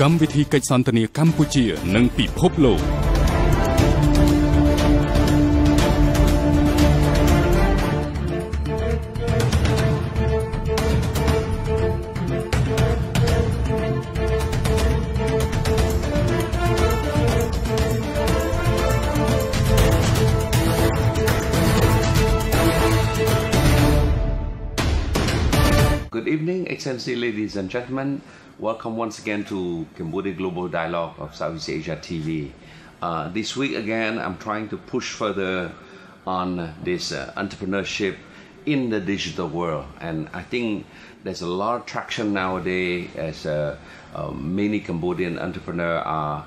កម្មវិធីកិច្ចសន្ទនាកម្ពុជានិងពិភពលោក Good evening, Excellency, ladies and gentlemen. Welcome once again to Cambodia Global Dialogue of Southeast Asia TV. This week again, I'm trying to push further on this entrepreneurship in the digital world. And I think there's a lot of traction nowadays as many Cambodian entrepreneurs are,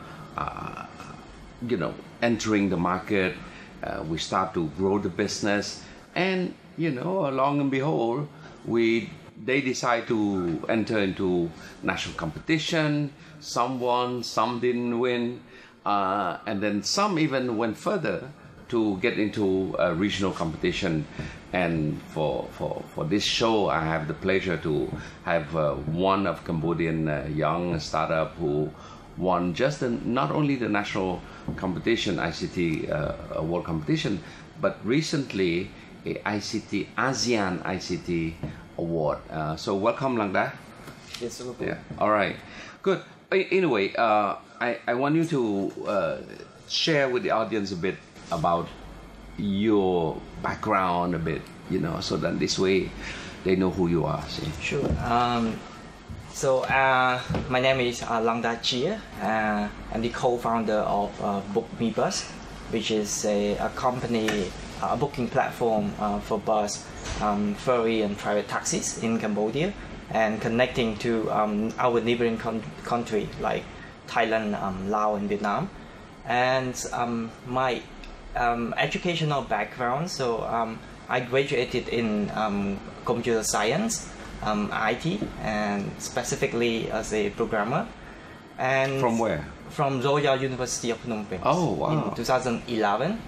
entering the market. We start to grow the business. And, along and behold, they decide to enter into national competition. Some won, some didn't win, and then some even went further to get into a regional competition. And for this show, I have the pleasure to have one of Cambodian young startup who won just not only the national competition, ICT world competition, but recently a ICT ASEAN ICT award. So welcome, Langda. Yes, sir. Yeah. All right. Good. Anyway, I want you to share with the audience a bit about your background a bit, so that this way they know who you are. See? Sure. My name is Langda Chia. I'm the co-founder of Book Me Bus, which is a company, a booking platform for bus, ferry and private taxis in Cambodia, and connecting to our neighboring country like Thailand, Laos and Vietnam. And my educational background, I graduated in computer science, IT, and specifically as a programmer. And From where? From Royal University of Phnom Penh. Oh, wow. In 2011.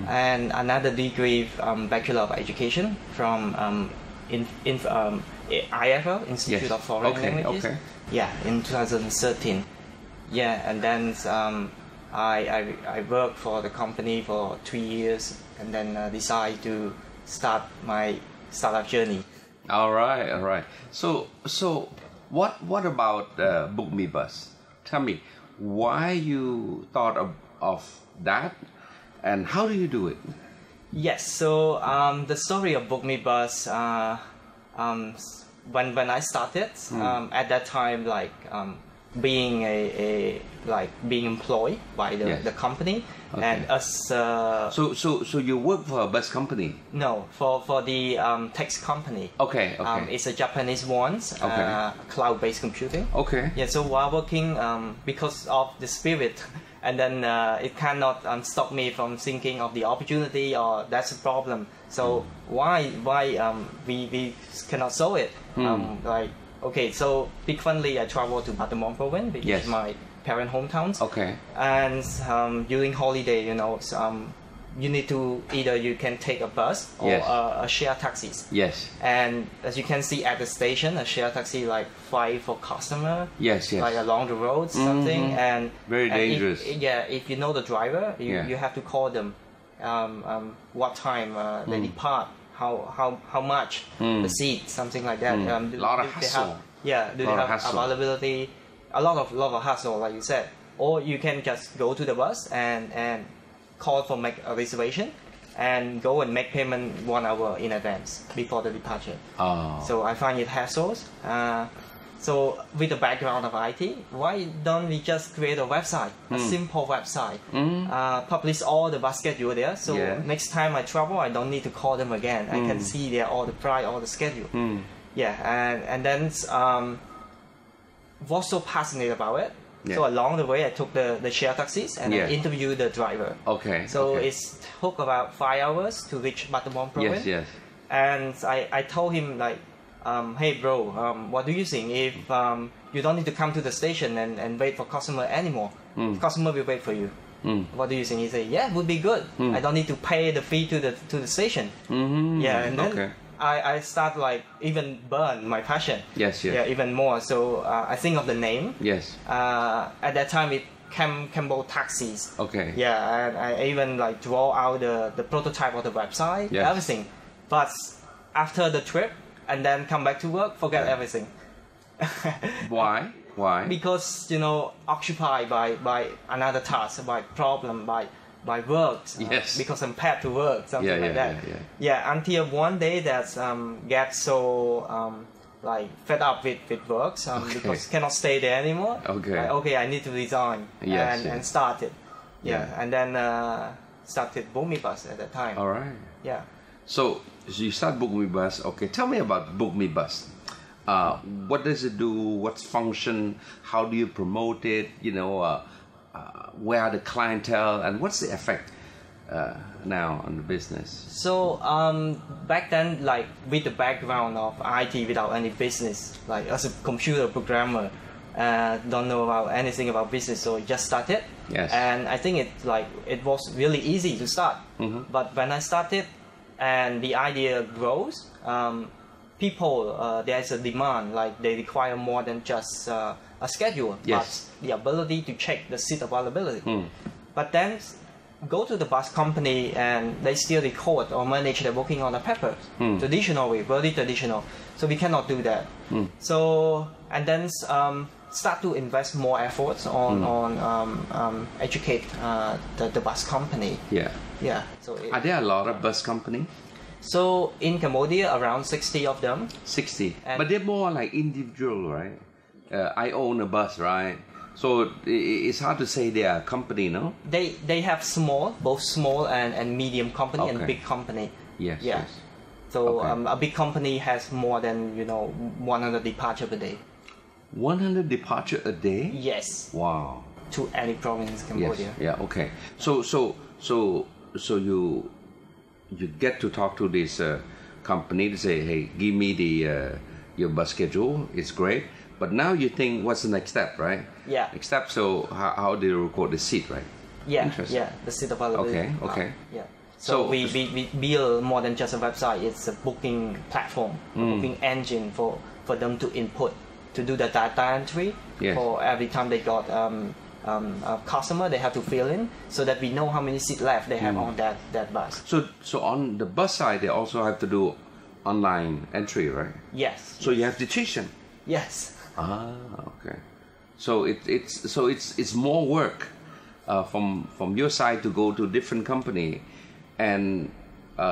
And another degree, Bachelor of Education from IFL, Institute of Foreign Languages. Okay. Yeah, in 2013. Yeah, and then I worked for the company for 3 years, and then decided to start my startup journey. All right. So what about Book Me Bus? Tell me why you thought of that, and how do you do it? Yes, so the story of Book Me Bus, when I started, at that time, being being employed by the company, okay. And as so you work for a bus company? No, for the tax company. Okay. It's a Japanese one, cloud-based computing. Okay. Yeah, so while working, because of the spirit, and then it cannot stop me from thinking of the opportunity, or that's a problem. So why we cannot solve it? So frequently I travel to Battambang province, which is my parent hometowns. Okay. And during holiday, you need to either you can take a bus or a share taxis. Yes. And as you can see at the station, a share taxi fight for customer. Yes. Along the road, something, and very dangerous. If you know the driver, you have to call them. What time they depart, how much the seat, something like that. A lot of hassle. They have availability? A lot of hassle, like you said. Or you can just go to the bus and call for make a reservation, and go and make payment 1 hour in advance before the departure. So I find it hassles. So with the background of IT, why don't we just create a website, a simple website, publish all the bus schedule there, so next time I travel, I don't need to call them again. I can see there all the price, all the schedule. And then was so passionate about it. So along the way, I took the share taxis and I interviewed the driver. Okay. So it took about 5 hours to reach Battambang province. Yes. And I told him hey bro, what do you think if you don't need to come to the station and wait for customer anymore? Customer will wait for you. What do you think? He said, yeah, it would be good. I don't need to pay the fee to the station. And then I start like even burn my passion. Yes, yes. Yeah, even more. So I think of the name. Yes. At that time, it Campbell Taxis. Okay. Yeah, and I even like draw out the prototype of the website, Yes. everything. But after the trip and then come back to work, forget everything. Why? Why? Because occupied by another task, by problem, by work. Yes. Because I'm paid to work, something like that. Yeah. Until one day that get so like fed up with work because cannot stay there anymore. Okay. I need to resign. Yes, and started. Yeah. And then started Book Me Bus at that time. All right. Yeah. So you start Book Me Bus. Okay, tell me about Book Me Bus. What does it do? What's function? How do you promote it? Where are the clientele, and what's the effect now on the business? So back then, like with the background of IT without any business, like as a computer programmer, don't know about anything about business, so just started. Yes. And I think it was really easy to start. Mm-hmm. But when I started, and the idea grows, people there's a demand, like they require more than just a schedule, Yes. but the ability to check the seat availability. But then go to the bus company and they still record or manage the booking on the paper, traditional way, very traditional. So we cannot do that. So and then start to invest more efforts on educate the bus company. Yeah. Yeah. So Are there a lot of bus companies? So in Cambodia, around 60 of them. 60. But they're more like individual, right? I own a bus, right? So it's hard to say they are a company, no? They have both small and medium company and big company. Yes. Yeah. Yes. So a big company has more than 100 departure per day. 100 departure a day? Yes. Wow. To any province in Cambodia. Yes. Yeah. Okay. So you get to talk to this company to say, hey, give me your bus schedule. It's great. But now you think, what's the next step, right? Yeah. Next step. So how do you record the seat, right? Yeah. Interesting. Yeah. The seat availability. Okay. Yeah. So we build more than just a website. It's a booking platform, booking engine for them to input, to do the data entry. Yes. For every time they got a customer, they have to fill in so that we know how many seats left they have on that bus. So on the bus side, they also have to do online entry, right? Yes. So you have to teach them. Yes. Okay. So it's more work from your side to go to different company and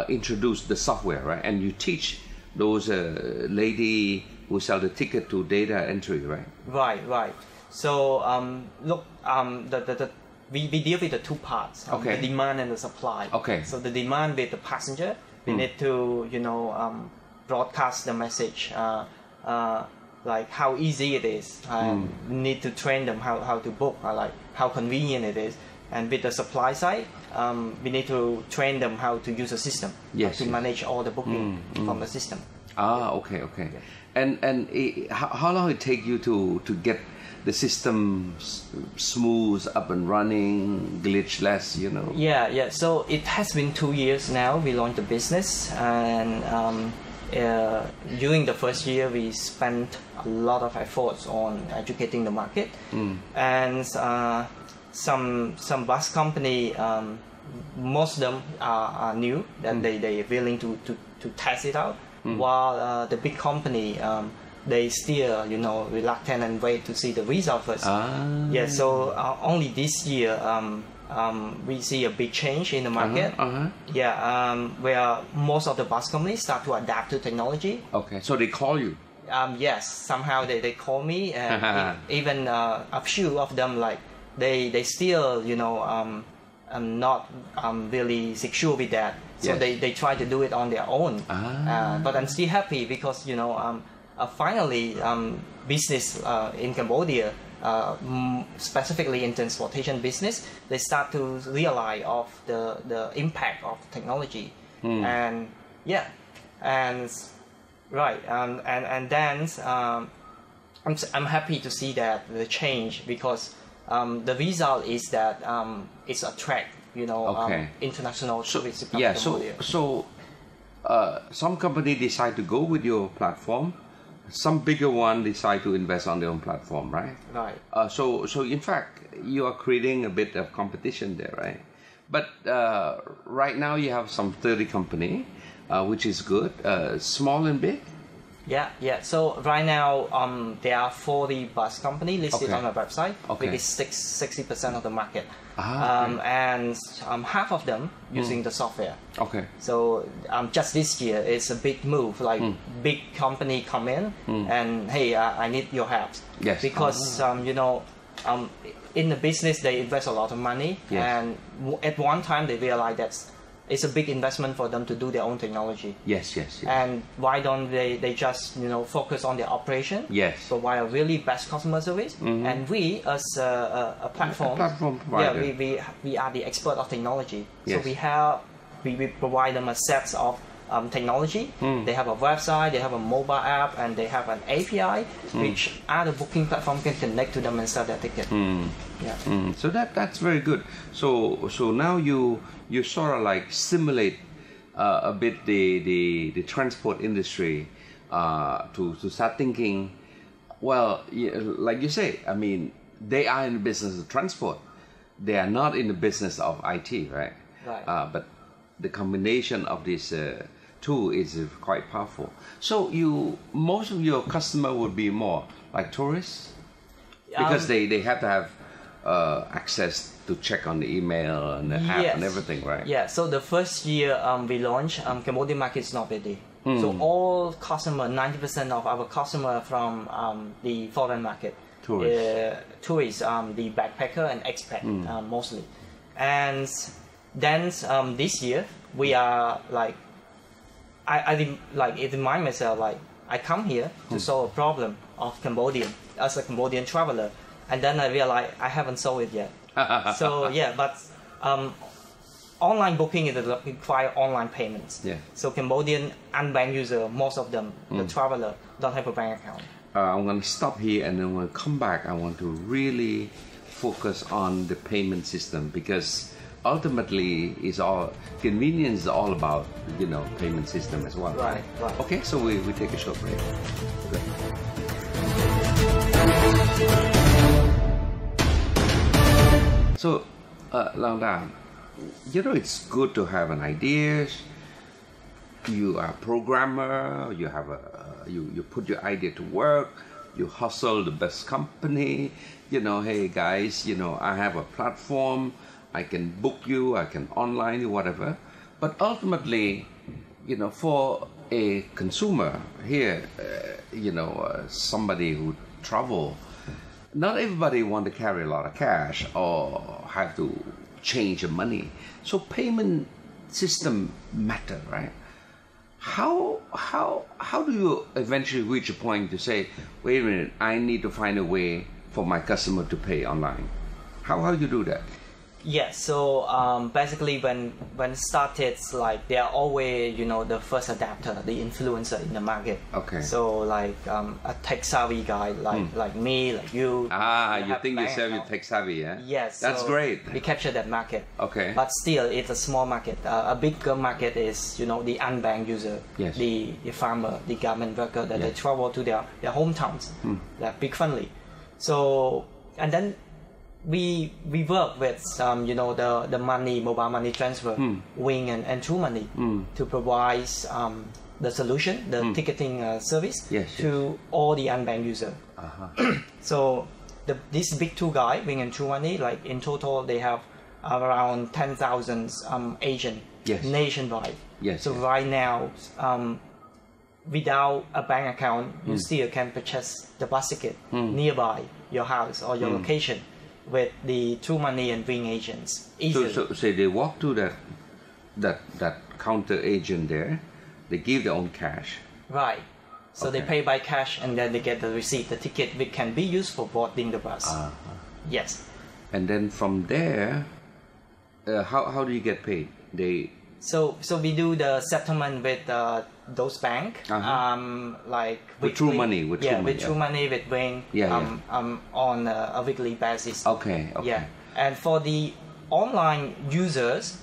introduce the software, right? And you teach those lady who sell the ticket to data entry, right? Right. So look, we deal with the two parts, the demand and the supply. Okay. So the demand with the passenger, we need to broadcast the message, like how easy it is. We need to train them how to book, like how convenient it is. And with the supply side, we need to train them how to use the system, to manage all the booking from the system. Okay. Yeah. And how long it take you to get the system smooth, up and running, glitchless, Yeah. So it has been 2 years now. We launched the business, and during the first year, we spent a lot of efforts on educating the market, and some bus company, most of them are new, and they are willing to test it out, while the big company, they still reluctant and wait to see the result first. Yeah, so only this year we see a big change in the market. Yeah, where most of the bus companies start to adapt to technology. Okay, so they call you. Yes, somehow they call me, and even a few of them, like they still not really secure with that, so they try to do it on their own. But I'm still happy because finally business in Cambodia, specifically in transportation business, they start to realize of the impact of technology. And yeah, and right, and then I'm happy to see that the change, because the result is that it's attract international tourists to Cambodia. So some company decide to go with your platform. Some bigger one decide to invest on their own platform, right? Right. So in fact, you are creating a bit of competition there, right? But right now you have some 30 company, which is good, small and big. Yeah. So right now, there are 40 bus company listed Okay. on our website, Okay. which is 60% of the market, Okay. and half of them using the software. Okay. So just this year, it's a big move. Like big company come in and hey, I need your help. Yes. Because in the business they invest a lot of money, Yes. and at one time they realize that it's a big investment for them to do their own technology. Yes. And why don't they just focus on their operation? Yes. Provide a really best customer service, and we as a platform, platform provider. we are the expert of technology. Yes. So we provide them a set of technology. They have a website, they have a mobile app, and they have an API which other booking platform can connect to them and sell their ticket. Yeah. So that's very good. So now you sort of like simulate a bit the transport industry to start thinking. Well, like you say, I mean, they are in the business of transport. They are not in the business of IT, right? Right. But the combination of these two is quite powerful. So most of your customer would be more like tourists, because they have to have access to check on the email and the app and everything, right? Yeah. So the first year we launched, Cambodian market is not ready. So all customer, 90% of our customer from the foreign market, tourists, the backpacker and expat mostly. And then this year we are like, I remind myself, like I come here to solve a problem of Cambodian as a Cambodian traveler, and then I realize I haven't solved it yet. So yeah, but online booking is require online payments. Yeah. So Cambodian unbanked user, most of them, the traveler, don't have a bank account. I'm going to stop here, and then when I come back, I want to really focus on the payment system, because ultimately convenience is all about payment system as well. Right. Okay, so we take a short break. Okay. So, Langda, it's good to have an idea. You are a programmer. You have you put your idea to work. You hustle the best company. Hey guys, I have a platform. I can book you. I can online you, whatever. But ultimately, for a consumer here, somebody who travel, not everybody want to carry a lot of cash or have to change the money. So payment system matter, right? How do you eventually reach a point to say, wait a minute, I need to find a way for my customer to pay online? How you do that? Yes, so basically when it started, like they are always the first adapter, the influencer in the market. Okay. So like a tech savvy guy like me, like you. You think yourself you're tech savvy, yeah? Yes. That's so great. We capture that market. Okay. But still, it's a small market. A bigger market is the unbanked user, yes. the farmer, the garment worker that they travel to their hometowns, like big family. So and then. We work with the money, mobile money transfer, Wing and True Money to provide the solution, the ticketing service to all the unbanked user. So these big two guys, Wing and True Money, like in total they have around 10,000 agents nationwide. So right now, without a bank account, you still can purchase the bus ticket nearby your house or your location with the True Money and Wing agents easily. So they walk to that counter agent there, they give their own cash. Right. So they pay by cash, and then they get the receipt, the ticket, which can be used for boarding the bus. Yes. And then from there, how do you get paid? So we do the settlement with those bank, like with True Money, with True Money, with Wing, on a weekly basis. Okay. Yeah, and for the online users,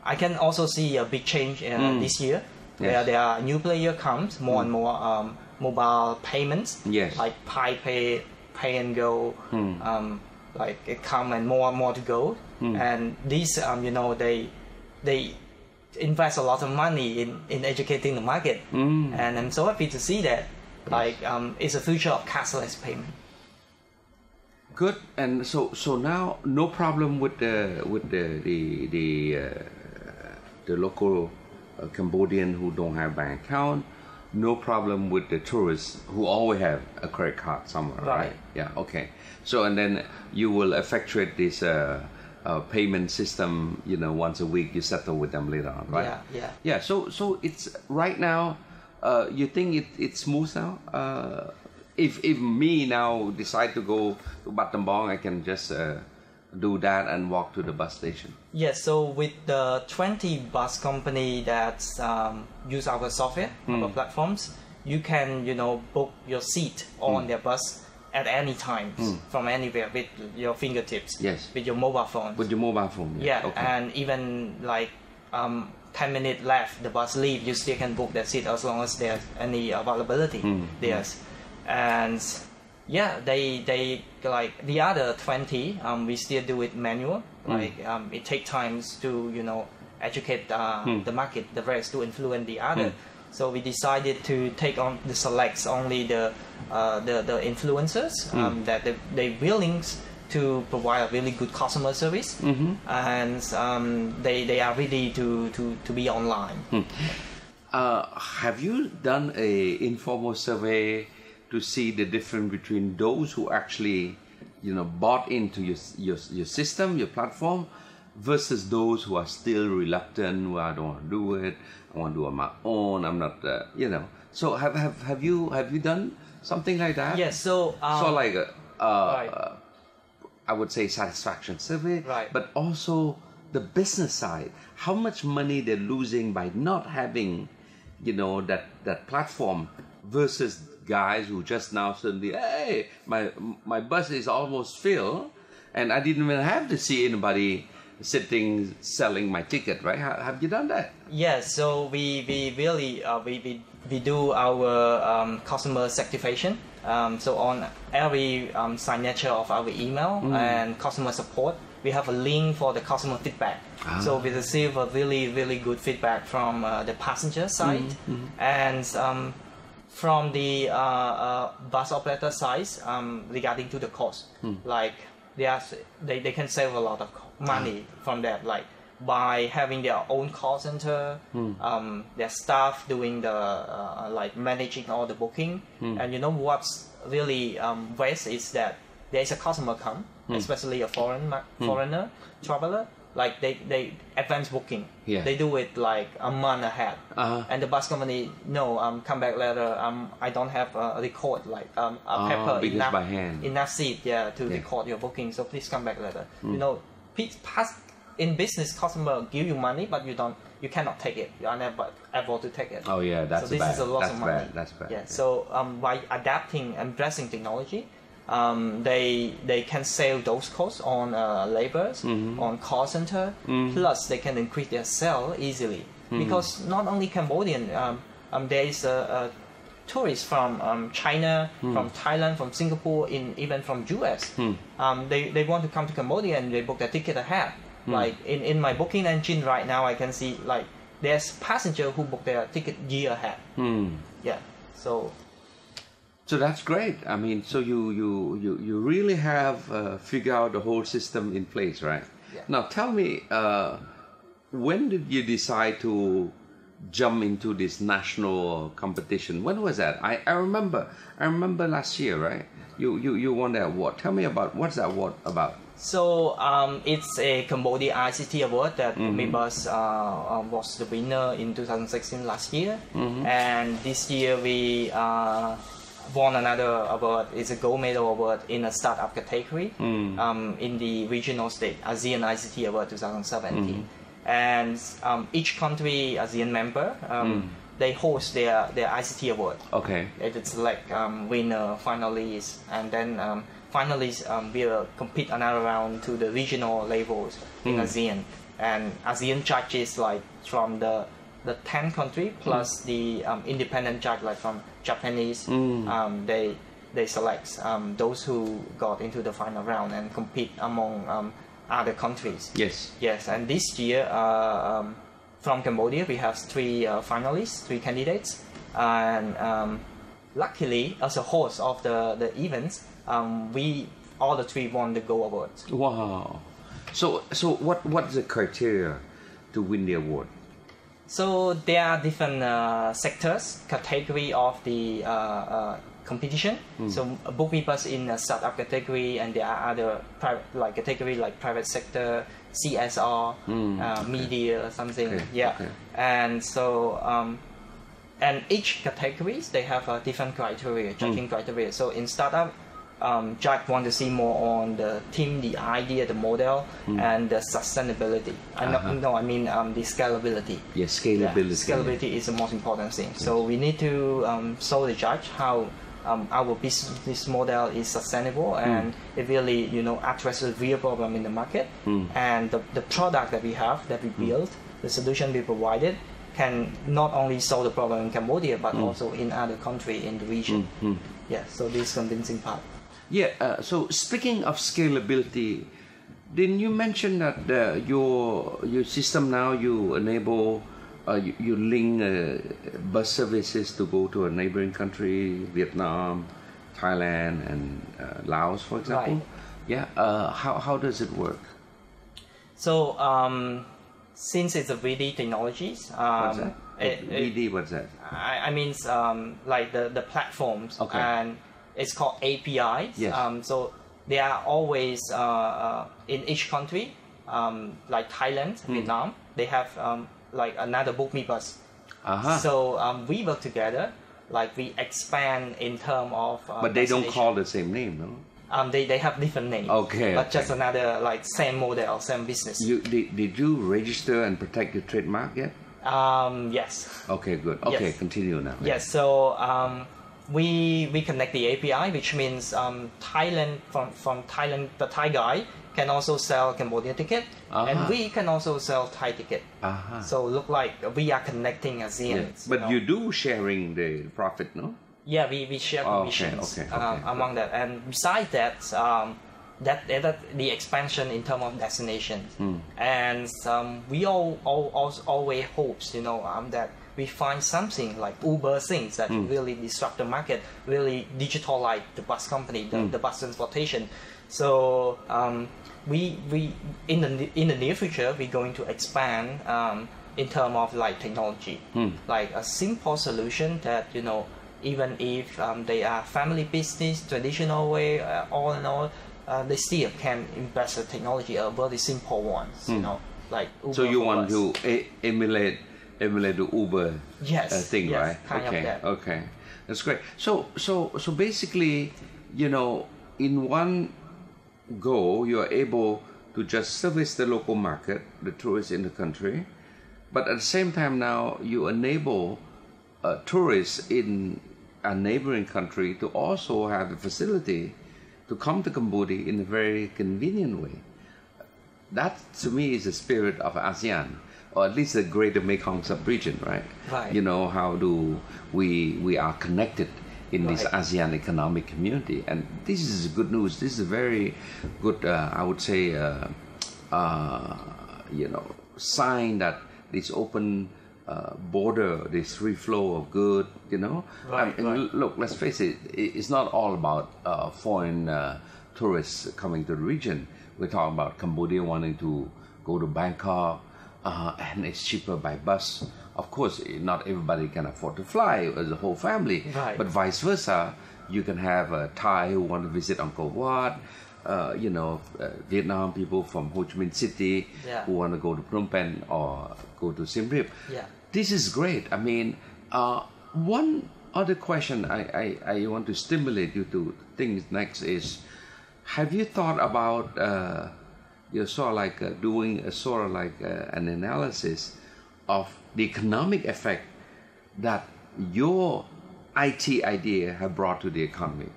I can also see a big change this year, where there are new player comes, more and more mobile payments, like Pay, Pay and Go, like it come and more to go. And these, you know, they invest a lot of money in educating the market, and I'm so happy to see that. Like it's a future of cashless payment. Good. And so now no problem with the local Cambodian who don't have bank account. No problem with the tourists who always have a credit card somewhere, right? Yeah. Okay. So and then you will effectuate this payment system. You know, once a week you settle with them later on, right? Yeah. So it's right now. You think it's smooth now? If me now decide to go to Battambang, I can just do that and walk to the bus station. Yes. So with the 20 bus company that use our software, our platforms, you can book your seat on their bus at any time from anywhere with your fingertips. Yes. With your mobile phone. With your mobile phone. Yeah. Okay. And even like 10 minutes left, the bus leave, you still can book that seat as long as there's any availability. And yeah, they like the other 20, we still do it manual. Like it takes times to educate the market, the rest to influence the other. So we decided to take on the selects only the influencers that they willing to provide a really good customer service, and they are ready to be online. Have you done a informal survey to see the difference between those who actually bought into your system, your platform, versus those who are still reluctant? Well, I don't want to do it. I want to do it on my own. I'm not, So have you done something like that? Yes. So like I would say satisfaction survey, but also the business side. How much money they're losing by not having, that platform, versus guys who just now suddenly, hey, my bus is almost filled, and I didn't even have to see anybody sitting selling my ticket, right? Have you done that? Yes. So we really we do our customer certification. So on every signature of our email and customer support, we have a link for the customer feedback. So we receive a really good feedback from the passenger side, and from the bus operator side regarding to the cost. Like they can save a lot of money from that, like by having their own call center, their staff doing the like managing all the booking. And what's really best is that there is a customer come, especially a foreigner traveler, like they advance booking. They do it like a month ahead, and the bus company come back later. I don't have a record like a paper enough seat to record your booking, so please come back later. In business, customer give you money, but you cannot take it. You are never able to take it. Oh yeah, that's so this bad. is a loss of money. That's bad. Yeah. So by adapting and addressing technology, they can save those costs on labors, on call center. Plus, they can increase their sale easily, because not only Cambodian, there is a tourists from China, from Thailand, from Singapore, even from US. They want to come to Cambodia and they book their ticket ahead. Like in my booking engine right now, I can see like there's passenger who book their ticket year ahead. Yeah. So that's great. I mean, so you really have figured out the whole system in place, right? Yeah. Now tell me, when did you decide to jump into this national competition? When was that? I remember last year, right? You won that award. Tell me about what's that award about? So it's a Cambodia ICT award that Mibus was the winner in 2016 last year, and this year we won another award. It's a gold medal award in a startup category in the regional state ASEAN ICT Award 2017. And each country ASEAN member they host their ICT award. Okay. It's like winner, finalists, and then finalists will compete another round to the regional levels in ASEAN. and ASEAN judges like from the 10 country plus the independent judge like from Japanese. They select those who got into the final round and compete among other countries. Yes, and this year from Cambodia we have 3 finalists, 3 candidates, and luckily as a host of the events, we all the 3 won the gold award. Wow! So what's the criteria to win the award? So there are different sectors, category of the competition. So bookkeepers in a startup category, and there are other private category like private sector, CSR, media or something. Okay. And so and each categories they have a different criteria, judging criteria. So in startup, judge want to see more on the team, the idea, the model, and the sustainability. I mean the scalability. Yes, scalability. Scalability is the most important thing. So we need to show the judge how our business model is sustainable and it really addresses real problem in the market, and the product that we have, that we build, the solution we provided can not only solve the problem in Cambodia but also in other countries in the region. Yeah, so this convincing part. Yeah, so speaking of scalability, didn't you mention that your system now you enable you link bus services to go to a neighboring country, Vietnam, Thailand, and Laos, for example? Right. Yeah. How does it work? So since it's a VD technologies, what's that? VD, what's that? I mean like the platforms, and it's called APIs. Yes. So they are always in each country, like Thailand, Vietnam. They have like another bookme bus. So we work together, like we expand in terms of. But they don't call the same name, no? They have different names. Okay. But just another like same model, same business. Did you register and protect your trademark yet? Yes. Okay, good. Okay, yes. Continue now. Yes. So we connect the API, which means Thailand from Thailand, the Thai guy can also sell Cambodian ticket, and we can also sell Thai ticket. So look like we are connecting ASEAN. Yes. But you do sharing the profit, no? Yeah, we share commissions among that, and besides that, that the expansion in terms of destinations, and we always hopes that we find something like Uber things that really disrupt the market, really digitalize the bus company, the bus transportation. So we in the near future we're going to expand in terms of like technology, like a simple solution that even if they are family business, traditional way, all in all, they still can invest in technology, a very simple ones, like Uber. So you want to emulate the Uber thing, yes, right? Kind of that. Okay, that's great. So basically, in one go, you are able to just service the local market, the tourists in the country, but at the same time now you enable tourists in a neighboring country to also have the facility to come to Cambodia in a very convenient way. That to me is the spirit of ASEAN, or at least the greater Mekong sub-region, right? Right. How do we are connected in this ASEAN economic community, and this is good news. This is a very good, I would say, sign that this open border, this free flow of good, Right. Look, let's face it, it's not all about foreign tourists coming to the region. We're talking about Cambodia wanting to go to Bangkok, and it's cheaper by bus. Of course, not everybody can afford to fly as a whole family, right. But vice versa. You can have a Thai who want to visit Angkor Wat, Vietnam people from Ho Chi Minh City who want to go to Phnom Penh or go to Siem Reap. Yeah. This is great. I mean, one other question I want to stimulate you to think next is, have you thought about doing an analysis of the economic effect that your IT idea have brought to the economy?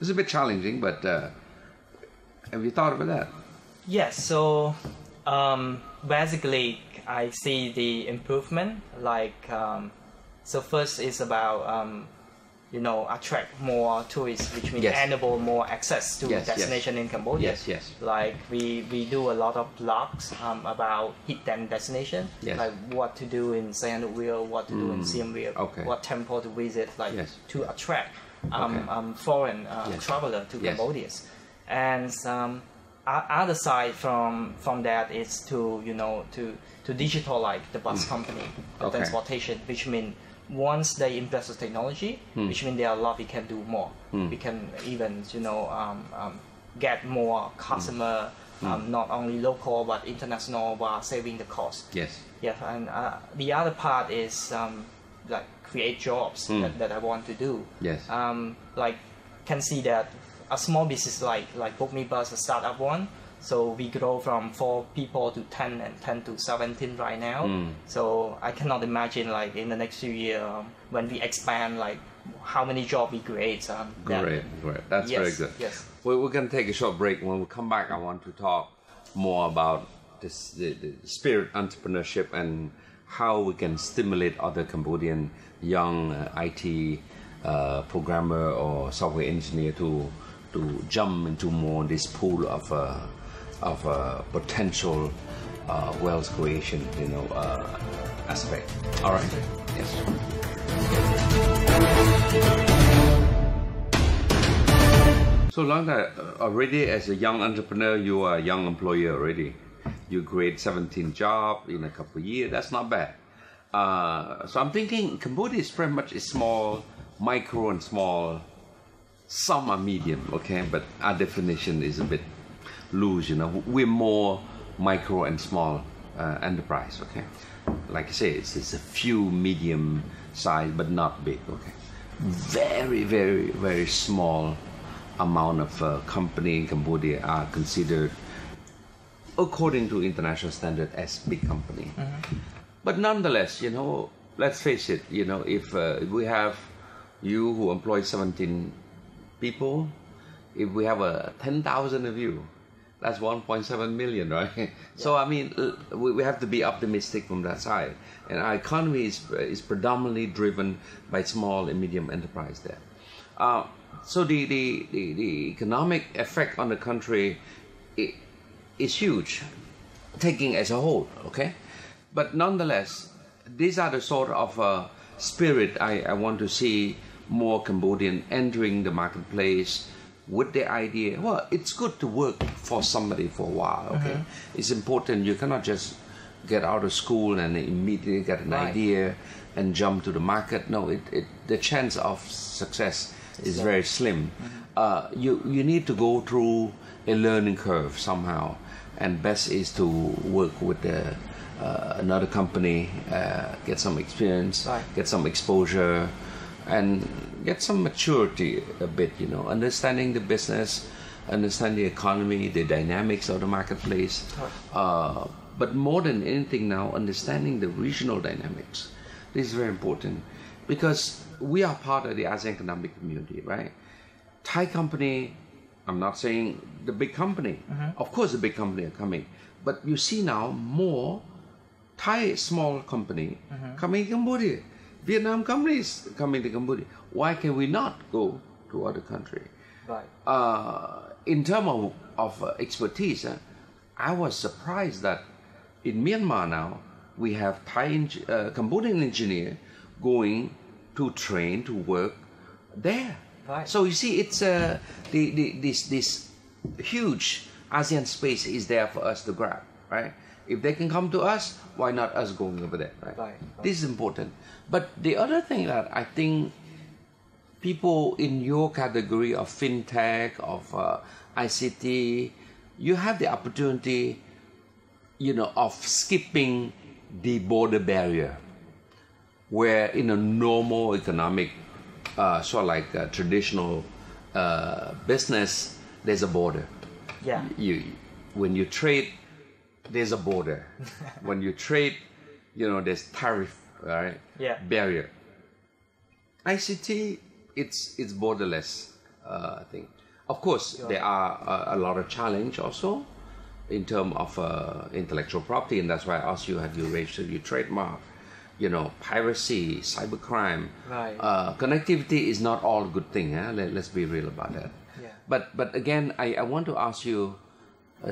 It's a bit challenging, but have you thought about that? Yes. So basically, I see the improvement. Like, so first is about attract more tourists, which means enable more access to destination in Cambodia. Yes. Like we do a lot of blogs about hidden destination, like what to do in Sihanouk Vale, what to do in Siem Reap, what temple to visit, like to attract foreign traveler to Cambodia. And other side from that is to digitalize the bus company, the transportation, which means once they invest in technology, which means there are a lot we can do more. We can even get more customer, not only local but international, while saving the cost. And the other part is like create jobs that I want to do. Like can see that a small business like Book Me Bus, a startup one. So we grow from 4 people to 10 and 10 to 17 right now. So I cannot imagine like in the next few years when we expand, like how many jobs we create. Great. That's very good. We're going to take a short break. When we come back, I want to talk more about the spirit entrepreneurship and how we can stimulate other Cambodian young IT programmer or software engineer to jump into more this pool of potential wealth creation, aspect. All right. Yes. So Langda, already as a young entrepreneur, you are a young employer already. You create 17 jobs in a couple of years. That's not bad. So I'm thinking Cambodia is pretty much a small, micro and small. Some are medium, okay, but our definition is a bit loose, We're more micro and small enterprise, okay. Like I say, it's a few medium size, but not big, okay. Very, very, very small amount of company in Cambodia are considered, according to international standard, as big company. But nonetheless, let's face it, if we have you who employ 17 people, if we have 10,000 of you, that's 1.7 million, right? So I mean, we have to be optimistic from that side. And our economy is predominantly driven by small and medium enterprise there. So the economic effect on the country is huge, taking as a whole, okay? But nonetheless, these are the sort of spirit I want to see more Cambodian entering the marketplace with the idea, well, it's good to work for somebody for a while, okay? It's important. You cannot just get out of school and immediately get an idea and jump to the market. No, the chance of success is very slim. You need to go through a learning curve somehow, and best is to work with another company, get some experience, get some exposure, and get some maturity a bit, understanding the business, understand the economy, the dynamics of the marketplace. But more than anything now, understanding the regional dynamics. This is very important because we are part of the ASEAN Economic Community, right? Thai company, I'm not saying the big company. Of course the big company are coming. But you see now more Thai small company coming to Cambodia. Vietnam companies coming to Cambodia. Why can we not go to other country? In terms of expertise, I was surprised that in Myanmar now we have Cambodian engineer going to train to work there. So you see, it's this huge ASEAN space is there for us to grab, right? If they can come to us, why not us going over there, right? This is important. But the other thing that I think people in your category of fintech, of ICT, you have the opportunity, of skipping the border barrier, where in a normal economic, sort of like a traditional business, there's a border. When you trade, there's a border. When you trade, there's tariff, right? Barrier. ICT, it's borderless, I think. Of course, there are a lot of challenge also. in terms of intellectual property, and that's why I asked you, have you registered your trademark? You know, piracy, cybercrime. Right. Connectivity is not all a good thing. Let's be real about that. Yeah. But again, I want to ask you,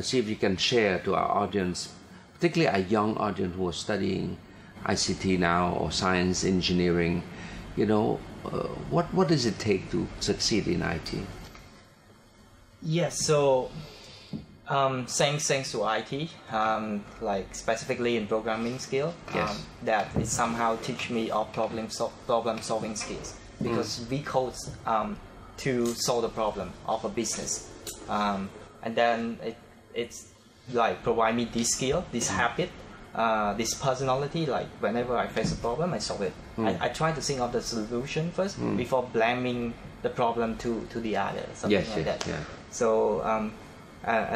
see if you can share to our audience, particularly our young audience who are studying ICT now or science, engineering, you know, what does it take to succeed in IT? Yes, so thanks to IT, like specifically in programming skill, Yes. that it somehow teach me our problem solving skills, because we code to solve the problem of a business, and then it's like provide me this skill, this habit, this personality. Like whenever I face a problem, I solve it. I try to think of the solution first before blaming the problem to the other, something like that. Yeah. So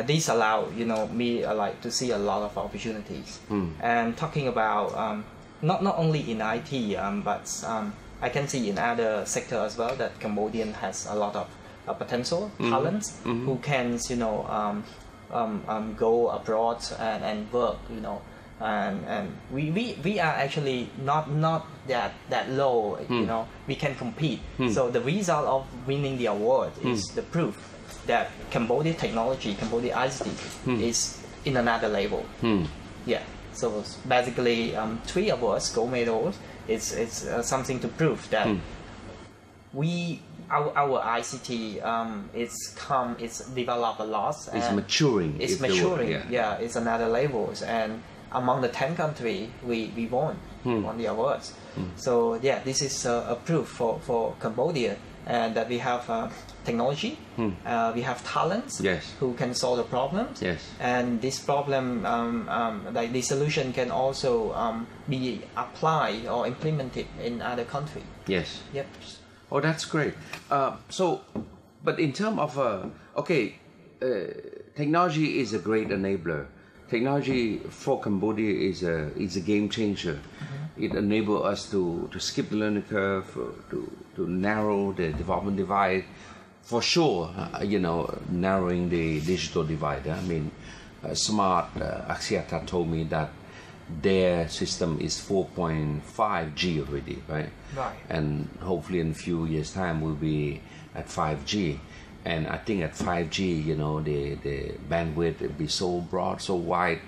these allow me like to see a lot of opportunities. And talking about not only in IT, but I can see in other sector as well that Cambodian has a lot of potential talents who can go abroad and work. And we are actually not that low. We can compete. So the result of winning the award is the proof that Cambodia technology, Cambodia ICT is in another level. Yeah. So basically, 3 awards, gold medals. It's something to prove that our ICT it's developed a lot. It's maturing. It's maturing. Yeah, it's another levels. And among the 10 countries, we won the awards. So yeah, this is a proof for Cambodia, and that we have technology, we have talents who can solve the problems, and this problem, like the solution, can also be applied or implemented in other countries. Yes. Yep. Oh, that's great. But in terms of technology is a great enabler. Technology for Cambodia is a game changer. It enables us to skip the learning curve, to narrow the development divide. For sure, narrowing the digital divide. I mean, Smart Axiata told me that their system is 4.5G already, right? Right. And hopefully in a few years' time we'll be at 5G. And I think at 5G, the bandwidth will be so broad, so wide,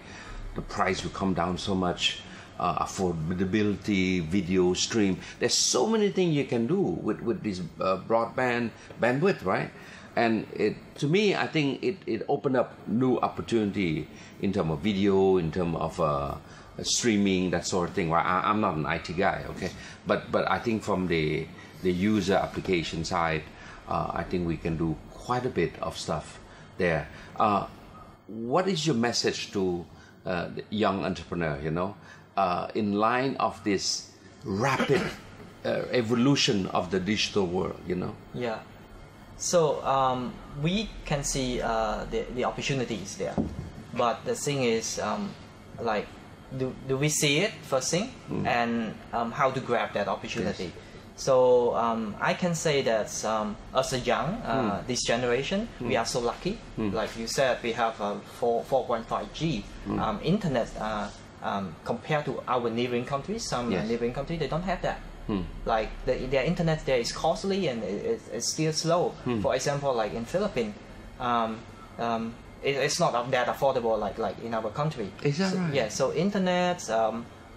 the price will come down so much, affordability, video stream. There's so many things you can do with this broadband bandwidth, right? And to me, I think it opened up new opportunity in terms of video, in terms of streaming, that sort of thing. Well, I'm not an IT guy, okay? But I think from the user application side, I think we can do quite a bit of stuff there. What is your message to the young entrepreneur, in line of this rapid evolution of the digital world, Yeah. So we can see the opportunities there, but the thing is, like, do we see it first thing, and how to grab that opportunity? Yes. So I can say that as a young this generation, we are so lucky. Like you said, we have 4.5G internet. Compared to our neighboring countries, some neighboring countries, they don't have that. Like their internet there is costly and it's still slow. For example, like in Philippines, it's not that affordable like in our country. Is that right? Yeah. So internet,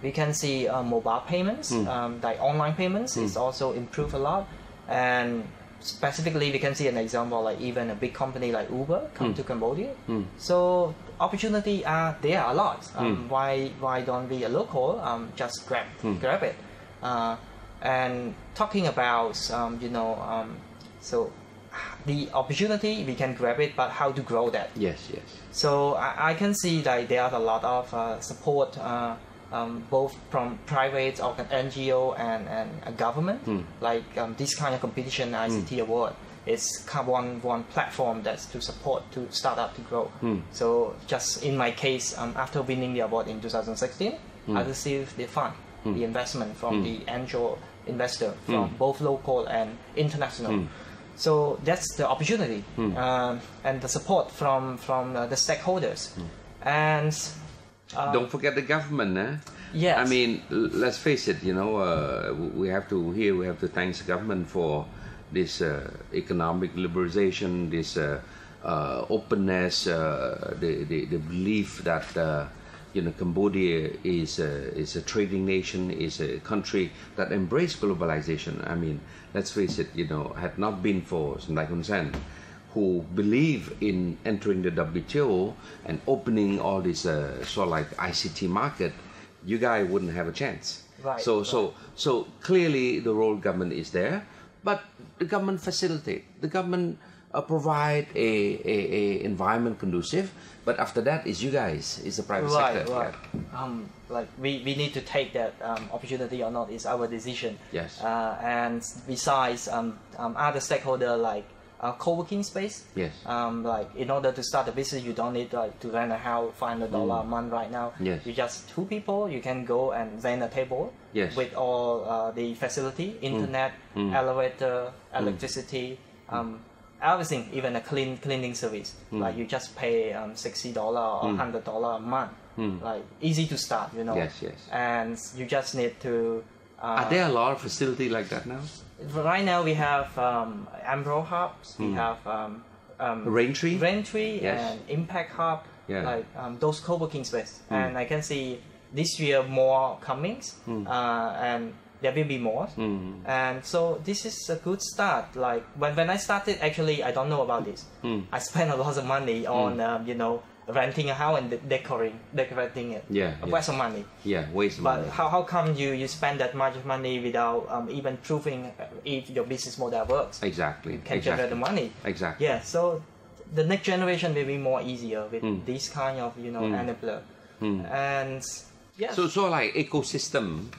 we can see mobile payments, like online payments, is also improved a lot. And specifically, we can see an example like even a big company like Uber come to Cambodia. So opportunity are there a lot. Why don't we a local just grab it? And talking about so the opportunity, we can grab it, but how to grow that? Yes. So I can see that there are a lot of support, both from private NGO and government. Like this kind of competition, ICT award, it's one platform that's to support to start up to grow. So just in my case, after winning the award in 2016, I received the fund, the investment from the angel investor from both local and international. So that's the opportunity, and the support from the stakeholders. And don't forget the government, eh? yes. I mean, let's face it. We have to thank the government for this economic liberalization, this openness, the belief that Cambodia is a trading nation, is a country that embraced globalization. I mean, let's face it. Had not been for Sandai Hun Sen, who believe in entering the WTO and opening all this sort of like ICT market, you guys wouldn't have a chance. Right. So clearly the role of government is there, but the government facilitate. The government provide a environment conducive, but after that is you guys, is the private sector. Right. Yeah. Like we need to take that opportunity or not is our decision. Yes. And besides, other stakeholder like co-working space. Yes. Like in order to start a business, you don't need to rent a house $500 a month right now. Yes. You just 2 people, you can go and rent a table. Yes. With all the facility, internet, elevator, electricity, everything, even a cleaning service. Like you just pay $60 or $100 a month. Like easy to start, Yes. And you just need to. Are there a lot of facility like that now? Right now we have Emerald Hubs, we have Raintree, yes. and Impact Hub, Yeah. like those co-working space. And I can see this year more comings, and there will be more. And so this is a good start. Like when I started, actually I don't know about this. I spent a lot of money on renting a house and decorating it. Yeah. Waste of money. Yeah, waste of money. But how come you spend that much money without even proving if your business model works? Exactly. Can generate the money. Exactly. Yeah. So the next generation will be more easier with this kind of enabler. And yeah. So like ecosystem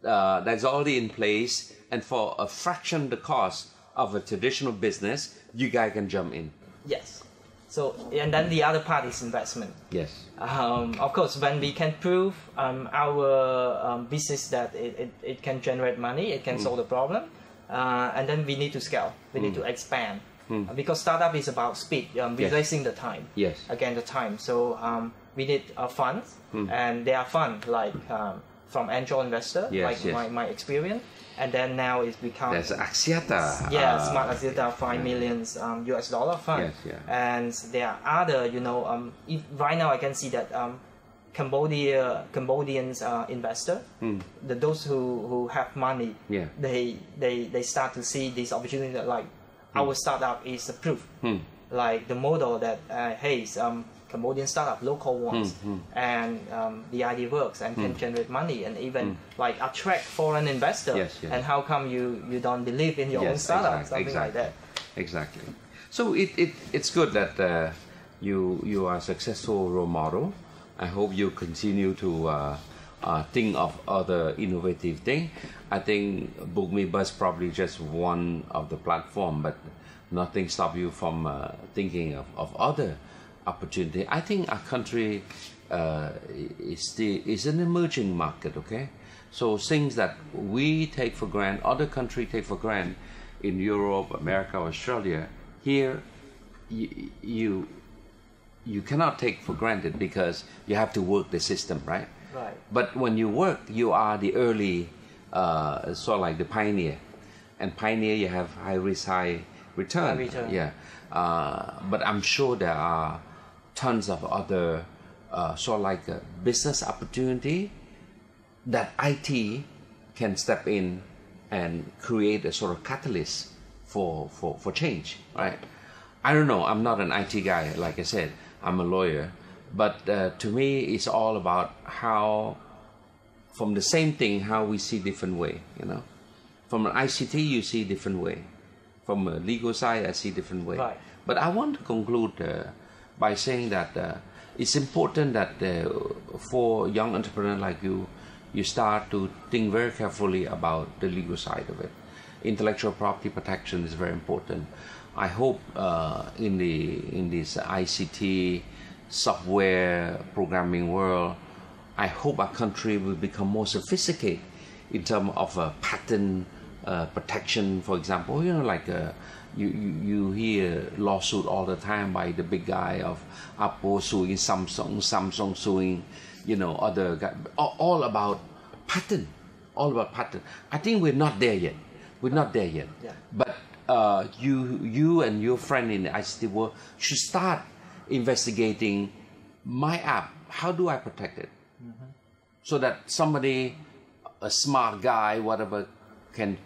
that's already in place, and for a fraction the cost of a traditional business, you guys can jump in. Yes. So, and then the other part is investment. Yes. Of course, when we can prove our business that it can generate money, it can solve the problem, and then we need to scale. We need to expand. Because startup is about speed, replacing the time. Yes. Again, the time. So we need funds, and they are funds like from angel investor, my experience. And then now it's become. There's Axiata. Yeah, Smart Axiata, $5 million US fund. Yes, And there are other, right now I can see that Cambodians investor, those who have money, they start to see this opportunity that like our startup is a proof. Like the model that Cambodian startup, local ones, and the idea works and can generate money and even like attract foreign investors. Yes. And how come you don't believe in your own startup? Something like that. Exactly. So it's good that you are a successful role model. I hope you continue to think of other innovative things. I think Book Me Bus probably just one of the platform, but nothing stops you from thinking of other opportunity. I think our country is an emerging market. Okay, so things that we take for granted, other countries take for granted in Europe, America, Australia. Here, you cannot take for granted because you have to work the system, right? Right. But when you work, you are the early, sort of like the pioneer, and pioneer you have high risk, high return. High return. Yeah. But I'm sure there are tons of other sort of like a business opportunity that IT can step in and create a sort of catalyst for change, right? I don't know, I'm not an IT guy, like I said, I'm a lawyer, but to me it's all about how, from the same thing, how we see different way, From an ICT you see different way, from a legal side I see different way. Right. But I want to conclude by saying that it's important that for young entrepreneur like you start to think very carefully about the legal side of it. Intellectual property protection is very important. I hope in this ICT software programming world, I hope our country will become more sophisticated in terms of patent protection, for example. You know, like you hear lawsuit all the time by the big guy of Apple suing Samsung suing, you know, other guy, all about patent, all about patent. I think we're not there yet. We're not there yet. Yeah. But you and your friend in the ICT world should start investigating my app. How do I protect it? So that somebody, a smart guy, whatever, can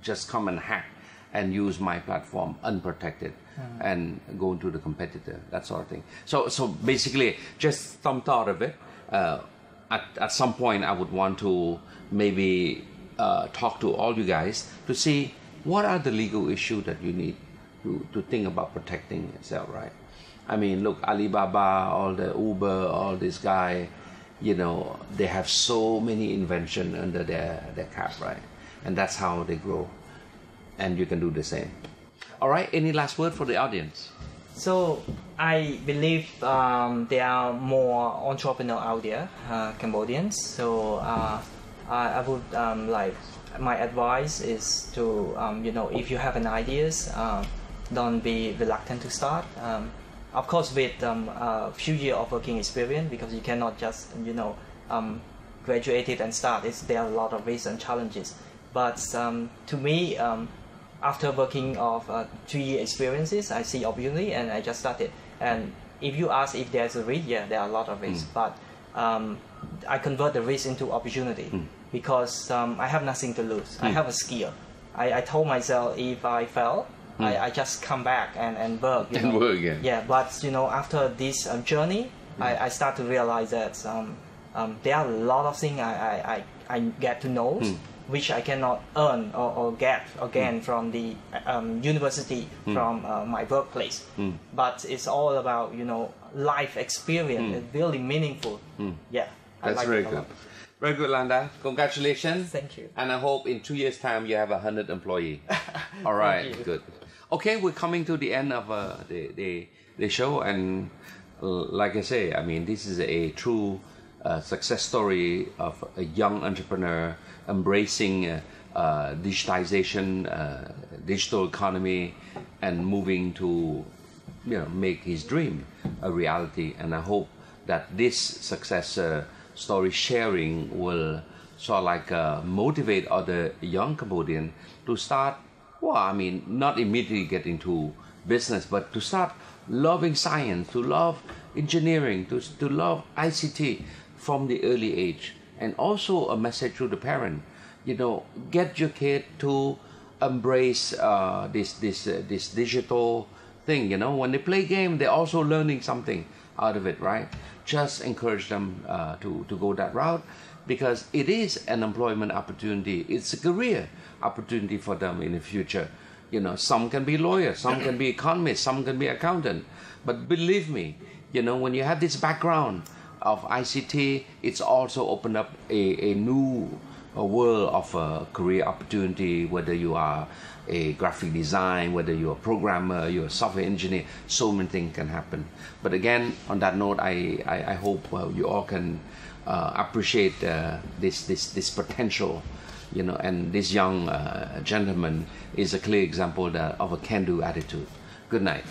just come and hack and use my platform unprotected and go into the competitor, that sort of thing. So basically, just some thought of it. At some point, I would want to maybe talk to all you guys to see what are the legal issues that you need to think about protecting yourself, right? I mean, look, Alibaba, all the Uber, all this guy, you know, they have so many inventions under their cap, right? And that's how they grow. And you can do the same. All right, any last word for the audience? So I believe there are more entrepreneurs out there, Cambodians. So I would like, my advice is to, you know, if you have an ideas, don't be reluctant to start. Of course, with a few years of working experience, because you cannot just, you know, graduate it and start. There are a lot of risks and challenges. But to me, after working of 3-year experiences, I see opportunity and I just started. And if you ask if there's a risk, yeah, there are a lot of risks. But I convert the risk into opportunity because I have nothing to lose. I have a skill. I told myself if I fail, I just come back and work. And work again. Yeah, but you know, after this journey, I start to realize that there are a lot of things I get to know, which I cannot earn or get again from the university, from my workplace. But it's all about, you know, life experience. It's really meaningful. Yeah, that's like very good. Very good, Landa. Congratulations. Thank you. And I hope in 2 years' time you have 100 employees. All right, good. Okay, we're coming to the end of the show, and like I say, I mean, this is a true success story of a young entrepreneur embracing digitization, digital economy, and moving to, you know, make his dream a reality. And I hope that this success story sharing will sort of like motivate other young Cambodians to start, well, I mean, not immediately get into business, but to start loving science, to love engineering, to love ICT from the early age. And also a message to the parent, you know, get your kid to embrace this digital thing. You know, when they play game, they're also learning something out of it, right? Just encourage them to go that route, because it is an employment opportunity. It's a career opportunity for them in the future. You know, some can be lawyers, some can be economists, some can be accountant. But believe me, you know, when you have this background of ICT, it's also opened up a new world of career opportunity, whether you are a graphic design, whether you're a programmer, you're a software engineer, so many things can happen. But again, on that note, I hope you all can appreciate this potential, you know, and this young gentleman is a clear example of a can-do attitude. Good night.